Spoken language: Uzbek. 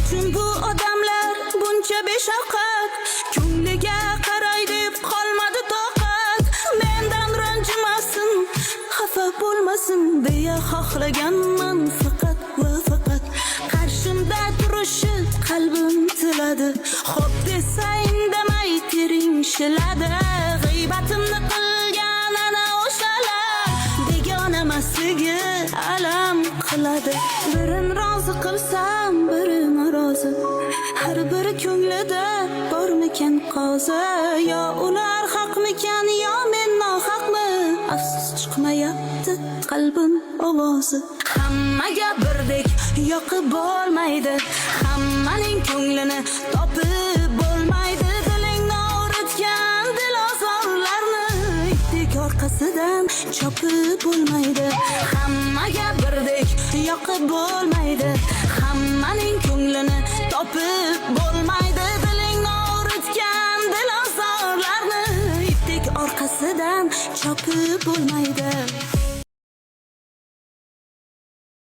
uchun bu odamlar buncha beshafqat? Ko'ngliga qaray deb qolmadi toqat. Mendan ranjimasin, xafa bo'lmasin deya xohlaganman faqat va faqat. Qarshimda turishi qalbim tiladi. Xo'p desa indamay tering shiladi. G'iybatimni qilgan ana o'shalar begona emasligi alam qiladi. Birin rozi qilsam biri norozi. Har biri ko'nglida bormikan qozi? Yo ular haqmikan yo men nohaqmi? Afsus chiqmayapti qalbim ovozi. Hammaga birdek yoqib bo'lmaydi, hammaning ko'nglini topib bo'lmaydi. Dilingni og'ritgan dilozorlarni itdek orqasidan chopib bo'lmaydi. Hammaga birdek yoqib bo'lmaydi, hammaning ko'nglini topib bo'lmaydi. Dilingni og'ritgan dilozorlarni itdek orqasidan chopib bo'lmaydi.